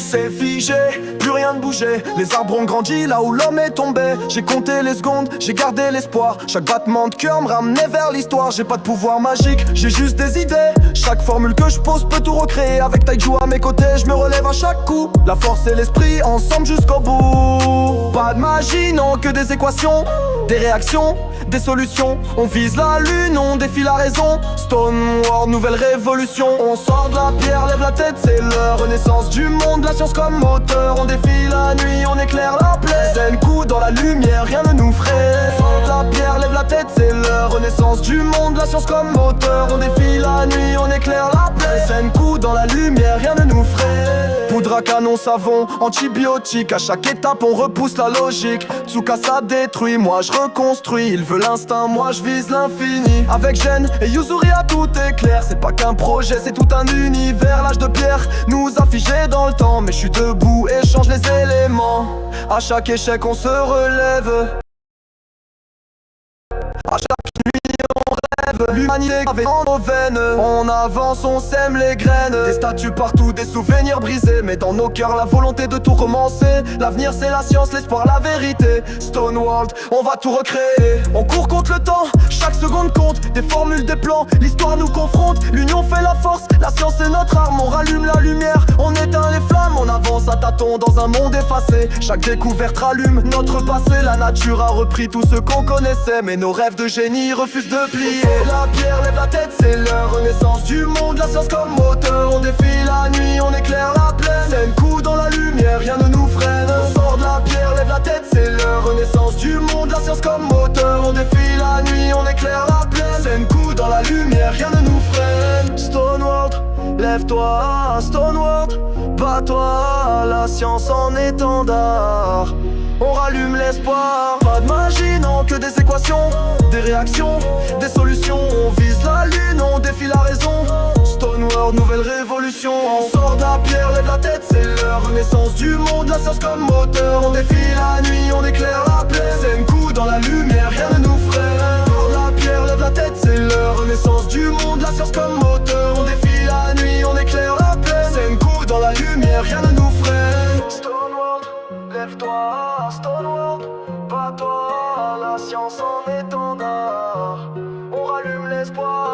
c'est figé, plus rien ne bougeait. Les arbres ont grandi là où l'homme est tombé. J'ai compté les secondes, j'ai gardé l'espoir. Chaque battement de cœur me ramenait vers l'histoire. J'ai pas de pouvoir magique, j'ai juste des idées. Chaque formule que je pose peut tout recréer. Avec Taiju à mes côtés, je me relève à chaque coup. La force et l'esprit ensemble jusqu'au bout. Pas de magie, non, que des équations. Des réactions, des solutions. On vise la lune, on défie la raison. Stonewall, nouvelle révolution. On sort de la pierre, lève la tête, c'est l'heure. Renaissance du monde, la science comme moteur. On défie la nuit, on éclaire la plaie. Zen coup dans la lumière, rien ne nous ferait. On sort de la pierre, lève la tête, c'est l'heure. Renaissance du monde, la science comme moteur. On défie la nuit, on éclaire la plaie. Zen coup dans la lumière, rien ne nous ferait. Poudre à canon, savon, antibiotique. À chaque étape on repousse la logique. Tsukasa détruit, moi je reconstruis. Il veut l'instinct, moi je vise l'infini. Avec Gen et Yuzuria tout est clair. C'est pas qu'un projet, c'est tout un univers. L'âge de pierre nous a figé dans le temps. Mais je suis debout et change les éléments. À chaque échec on se relève. À chaque nuit on rêve. L'humanité avait dans nos veines. On avance, on sème les graines. Des statues partout, des souvenirs brisés. Mais dans nos cœurs la volonté de tout recommencer. L'avenir c'est la science, l'espoir, la vérité. Stoneworld, on va tout recréer. On court contre le temps, chaque seconde compte. Des formules, des plans, l'histoire nous confronte. L'union fait la force, la science est notre arme. On rallume la lumière, on éteint les flammes. On avance à tâtons dans un monde effacé. Chaque découverte rallume notre passé. La nature a repris tout ce qu'on connaissait. Mais nos rêves de génie refusent de plier. La pierre, lève la tête, c'est l'heure. Renaissance du monde, la science comme moteur. On défie la nuit, on éclaire la plaine. Zen coup dans la lumière, rien ne nous freine. On sort de la pierre, lève la tête, c'est l'heure. Renaissance du monde, la science comme moteur. On défie la nuit, on éclaire la plaine. Zen coup dans la lumière, rien ne nous freine. Stoneworld, lève-toi, Stoneworld. Bats-toi, la science en étendard. On rallume l'espoir. Pas de magie, non, que des équations. Des réactions, des solutions. On vise la lune, on défie la raison. Stoneworld, nouvelle révolution. On sort de la pierre, lève la tête, c'est l'heure. Renaissance du monde, la science comme moteur. On défie la nuit, on éclaire la plaine. Zen coup dans la lumière, rien ne nous freine. Sort de la pierre, lève la tête, c'est l'heure. Renaissance du monde, la science comme moteur. On défie la nuit, on éclaire la plaine. Zen coup dans la lumière, rien ne nous freine. Stoneworld, lève-toi, Stoneworld. Bats-toi, la science en étendard. On rallume l'espoir.